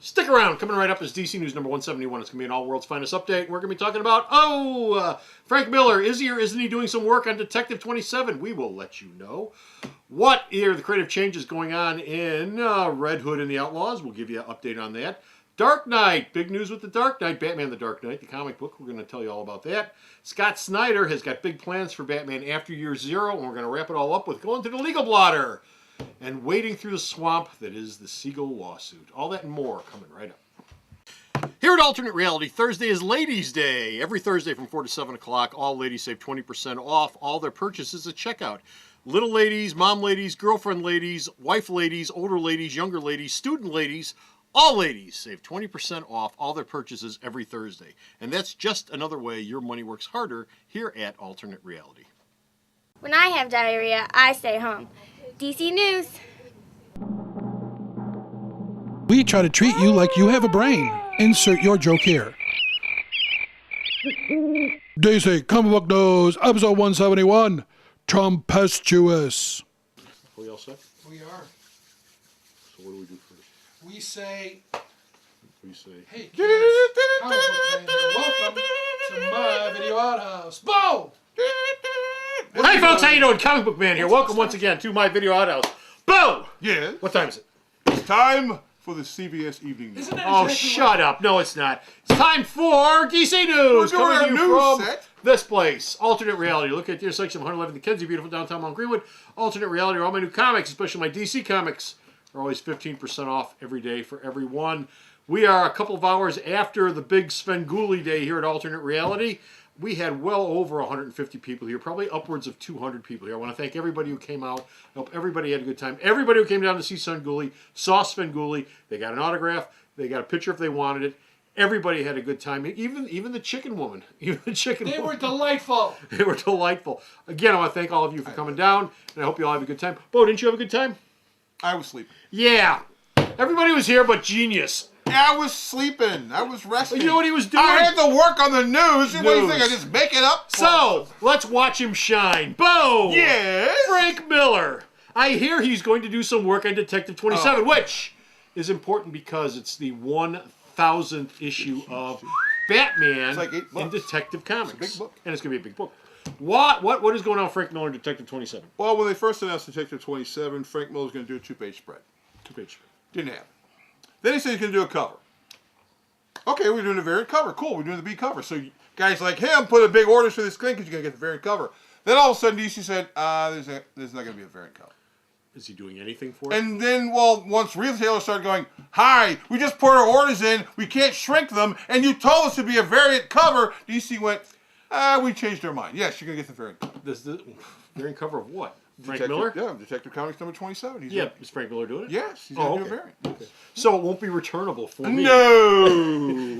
Stick around. Coming right up is DC News number 171. It's going to be an all world's finest update. We're going to be talking about, Frank Miller. Is he or isn't he doing some work on Detective 27? We will let you know. What are the creative changes going on in Red Hood and the Outlaws? We'll give you an update on that. Dark Knight. Big news with the Dark Knight. Batman the Dark Knight, the comic book. We're going to tell you all about that. Scott Snyder has got big plans for Batman After Year Zero, and we're going to wrap it all up with going to the legal blotter and wading through the swamp that is the Siegel lawsuit. All that and more coming right up. Here at Alternate Reality, Thursday is Ladies' Day. Every Thursday from 4 to 7 o'clock, all ladies save 20% off all their purchases at checkout. Little ladies, mom ladies, girlfriend ladies, wife ladies, older ladies, younger ladies, student ladies, all ladies save 20% off all their purchases every Thursday. And that's just another way your money works harder here at Alternate Reality. When I have diarrhea, I stay home. DC News. We try to treat you like you have a brain. Insert your joke here. DC Comic Book News, episode 171, Tempestuous. Are we all set? We are. So what do we do first? We say, We say, hey kids, comic book fans here, welcome to my video outhouse. Bo! Hey folks, how you doing? Comic Book Man here. Welcome once again to my video outhouse. Bo! Yeah. What time is it? It's time for the CBS Evening News. Isn't that Oh, exactly shut up. No, it's not. It's time for DC News. We're doing Coming our to you news from set. this place. Alternate Reality. Look at the intersection of 111 Dickensian, beautiful downtown Mount Greenwood. Alternate Reality are all my new comics, especially my DC comics. Are always 15% off every day for everyone. We are a couple of hours after the big Svengoolie Day here at Alternate Reality. We had well over 150 people here, probably upwards of 200 people here. I want to thank everybody who came out. I hope everybody had a good time. Everybody who came down to see Svengoolie saw Svengoolie. They got an autograph. They got a picture if they wanted it. Everybody had a good time. Even the chicken woman. Even the chicken They woman. were delightful. They were delightful. Again, I want to thank all of you for coming down, and I hope you all have a good time. Bo, didn't you have a good time? I was sleeping. Yeah. Everybody was here but Genius. I was sleeping. I was resting. You know what he was doing? I had to work on the news. What do you think? I News. just make it up? So, let's watch him shine. Bo! Yes. Frank Miller. I hear he's going to do some work on Detective 27, which is important because it's the 1,000th issue of Batman It's like 8 in books. Detective Comics. It's a big book. And it's going to be a big book. What is going on with Frank Miller in Detective 27? Well, when they first announced Detective 27, Frank Miller's going to do a 2-page spread. 2-page. Didn't happen. Then he said he's going to do a cover. Okay, we're doing a variant cover. Cool, we're doing the B cover. So guys like him put a big orders for this thing because you're going to get the variant cover. Then all of a sudden DC said, there's not going to be a variant cover. Is he doing anything for it? And then, well, once retailers started going, hi, we just put our orders in, we can't shrink them, and you told us to be a variant cover, DC went, we changed our mind. Yes, you're going to get the variant cover. This the variant cover of what? Frank Detective- Miller? Yeah, Detective Comics number 27. He's Yeah, gonna- is Frank Miller doing it? yes, he's Oh, going to do a okay. variant. So it won't be returnable for me. No!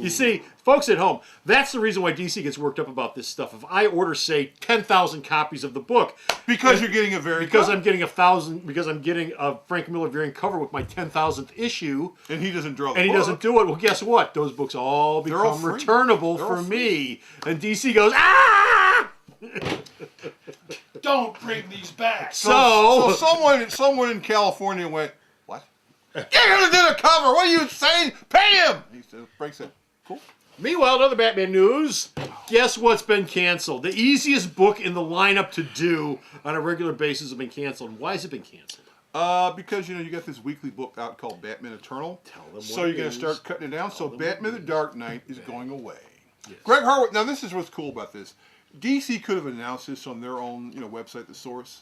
You see, folks at home, that's the reason why DC gets worked up about this stuff. If I order, say, 10,000 copies of the book, Because you're getting a variant because cover. I'm getting a Frank Miller variant cover with my 10,000th issue, And he doesn't draw the and he book. doesn't do it, well, guess what? Those books all They're all become free. returnable They're all for free. me. And DC goes, ah! Don't bring these back. So, someone in California went, what? You're going to do the cover! What are you saying? Pay him! He said, Frank said, cool. meanwhile, in other Batman news, guess what's been canceled? The easiest book in the lineup to do on a regular basis has been canceled. Why has it been canceled? Because, you got this weekly book out called Batman Eternal. Tell them So what you're it going is. to start cutting it down. So them what Batman it the is. Dark Knight is going away. Yes. Greg Harwood, now this is what's cool about this. DC could have announced this on their own, website, The Source.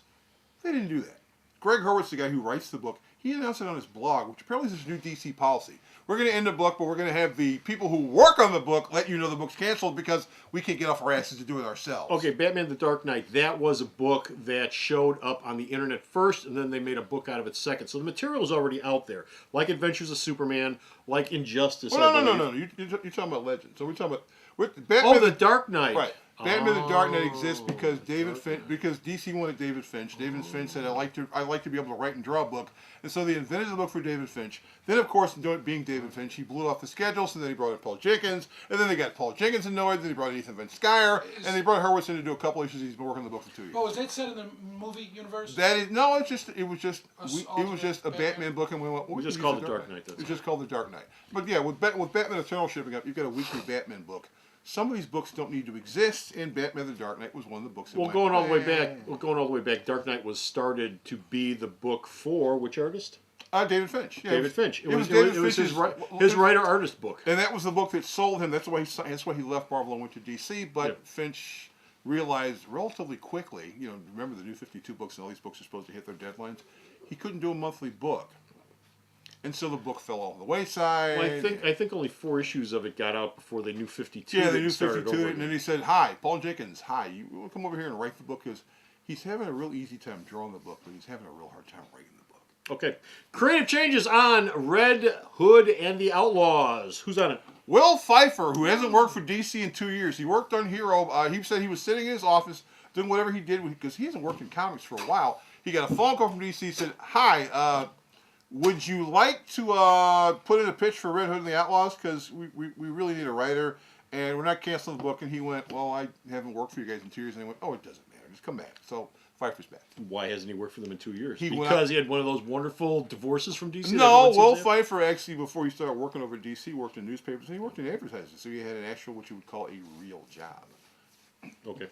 They didn't do that. Greg Hurwitz's the guy who writes the book. He announced it on his blog, which apparently is his new DC policy. We're going to end the book, but we're going to have the people who work on the book let you know the book's canceled because we can't get off our asses to do it ourselves. Okay, Batman the Dark Knight, that was a book that showed up on the internet first, and then they made a book out of it second. So the material is already out there, like Adventures of Superman, like Injustice. Well, I no. believe. You're talking about Legend. So we're talking about... Batman Oh, the Dark Knight. Right. Batman the Dark Knight exists because because DC wanted David Finch. David Finch said, I like to be able to write and draw a book. And so they invented the book for David Finch. Then, of course, being David Finch, he blew off the schedule, so then he brought in Paul Jenkins. And then they got Paul Jenkins annoyed, then he brought in Ethan Van Sciver, and they brought Hurwitz in to do a couple issues. He's been working on the book for 2 years. Oh, is that set in the movie universe? It was just a Batman Batman book, and we went. We just called it Dark Knight. It's just called the Dark Knight. But yeah, with Batman Eternal shipping up, you've got a weekly Batman book. Some of these books don't need to exist, and Batman the Dark Knight was one of the books. Well, going all the way back, Dark Knight was started to be the book for which artist? David Finch. Yeah, David Finch. It was his his writer-artist book. And that was the book that sold him. That's why he left Marvel and went to DC. But Yep. Finch realized relatively quickly, remember the New 52 books and all these books are supposed to hit their deadlines. He couldn't do a monthly book. And so the book fell off the wayside. Well, I think only 4 issues of it got out before the New 52. Yeah, the New started 52. over And then he said, hi, Paul Jenkins, hi, you want to come over here and write the book? Because he's having a real easy time drawing the book, but he's having a real hard time writing the book. Okay. Creative changes on Red Hood and the Outlaws. Who's on it? Will Pfeiffer, who hasn't worked for DC in 2 years, he worked on Hero. He said he was sitting in his office doing whatever he did because he hasn't worked in comics for a while. He got a phone call from DC, said, hi, would you like to put in a pitch for Red Hood and the Outlaws? Because we really need a writer, and we're not canceling the book. And he went, well, I haven't worked for you guys in 2 years. And he went, oh, it doesn't matter. Just come back. So Pfeiffer's back. Why hasn't he worked for them in 2 years? He Because he had one of those wonderful divorces from DC? No, Will Pfeiffer actually, before he started working over DC, worked in newspapers and he worked in advertising. So he had an actual, what you would call a real job. Okay.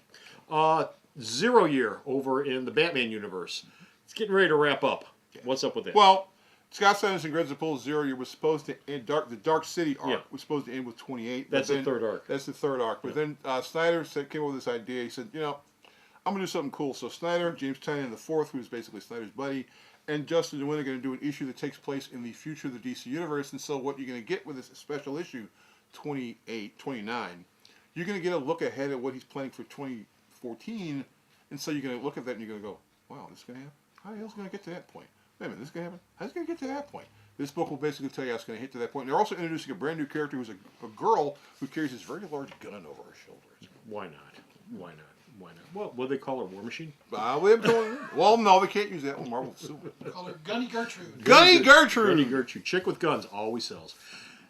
0 Year over in the Batman universe. It's getting ready to wrap up. What's up with that? Well, Scott Snyder's and Greg Capullo's 0 Year was supposed to end, the Dark City arc was supposed to end with 28. That's the third arc. That's the third arc. But then Snyder came up with this idea. He said, I'm going to do something cool. So Snyder, James Tynion IV, who's basically Snyder's buddy, and Justin Nguyen are going to do an issue that takes place in the future of the DC universe. And so what you're going to get with this special issue 29, you're going to get a look ahead at what he's planning for 2014. And so you're going to look at that and you're going to go, wow, this is going to happen? How the hell's it going to get to that point? Wait a minute, this is going to happen? How's it going to get to that point? This book will basically tell you how it's going to hit to that point. And they're also introducing a brand new character who's a girl who carries this very large gun over her shoulders. Why not? Why not? Why not? What do they call her? War Machine? Well, no, they can't use that one. Marvel will sue it. Call her Gunny Gertrude. Gunny Gertrude! Gunny Gertrude. Chick with guns always sells.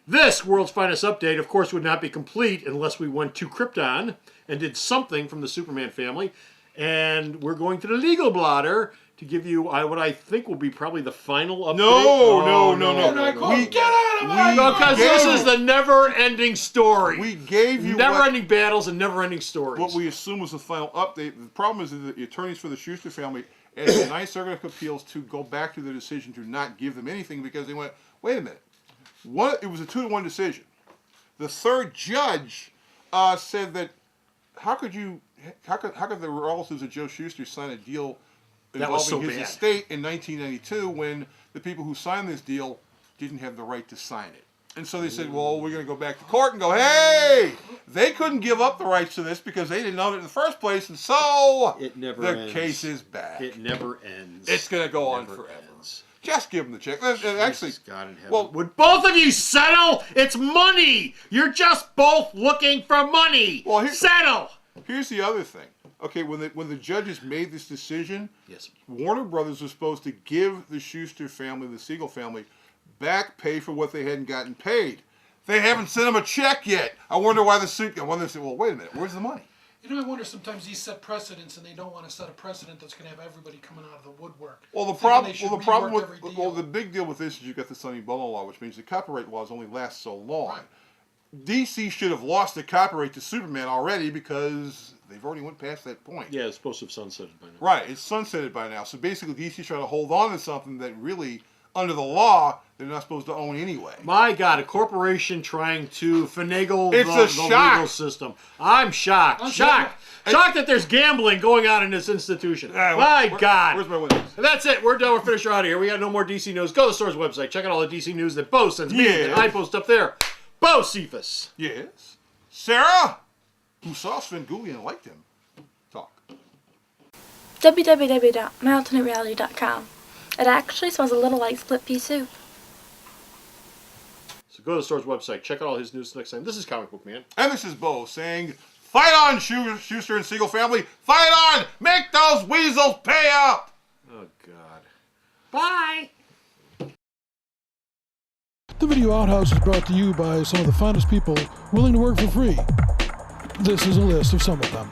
This World's Finest Update, of course, would not be complete unless we went to Krypton and did something from the Superman family. And we're going to the Legal Blotter to give you what I think will be probably the final update. No. Get out of my Because this is the never-ending story. We gave you never-ending battles and never-ending stories. what we assume was the final update. The problem is that the attorneys for the Schuster family asked the Ninth Circuit of Appeals to go back to their decision to not give them anything because they went, wait a minute. It was a 2-1 decision. The third judge said that how could the relatives of Joe Shuster sign a deal involving his estate in 1992 when the people who signed this deal didn't have the right to sign it? And so they said, well, we're going to go back to court and go, hey, they couldn't give up the rights to this because they didn't own it in the first place, and so it never the ends. case is back. It never ends. It's going to go on Never forever. ends. Just give them the check. And actually, God in heaven. well, Would both of you settle? It's money. You're just both looking for money. Well, settle. here's the other thing. Okay, when the judges made this decision, Yes. Warner Brothers was supposed to give the Schuster family, the Siegel family, back pay for what they hadn't gotten paid. They haven't sent them a check yet. I wonder why the suit. I wonder. Well, wait a minute. Where's the money? I wonder sometimes these set precedents, and they don't want to set a precedent that's going to have everybody coming out of the woodwork. Well, the Thinking problem. they should rework with every deal. the big deal with this is you've got the Sonny Bono law, which means the copyright laws only last so long. Right. DC should have lost the copyright to Superman already because they've already went past that point. Yeah, it's supposed to have sunsetted by now. Right, it's sunsetted by now. So basically, DC's trying to hold on to something that really, under the law, they're not supposed to own anyway. My God, a corporation trying to finagle It's the a shock. legal system. I'm shocked. I'm shocked. Shocked that there's gambling going on in this institution. My God. Where's my witness? And that's it. We're done. We're finished. We're out of here. We got no more DC news. Go to the store's website. Check out all the DC news that Bo sends me. Yeah. And I post up there. Bo Cephas. Yes. Sarah, who saw Svengoolie and liked him. Talk. www.myalternatereality.com. It actually smells a little like split pea soup. So go to the store's website. Check out all his news next time. This is Comic Book Man. And this is Bo saying Fight on, Schuster and Siegel family. Fight on. Make those weasels pay up. Oh, God. Bye. The Video Outhouse is brought to you by some of the finest people willing to work for free. This is a list of some of them.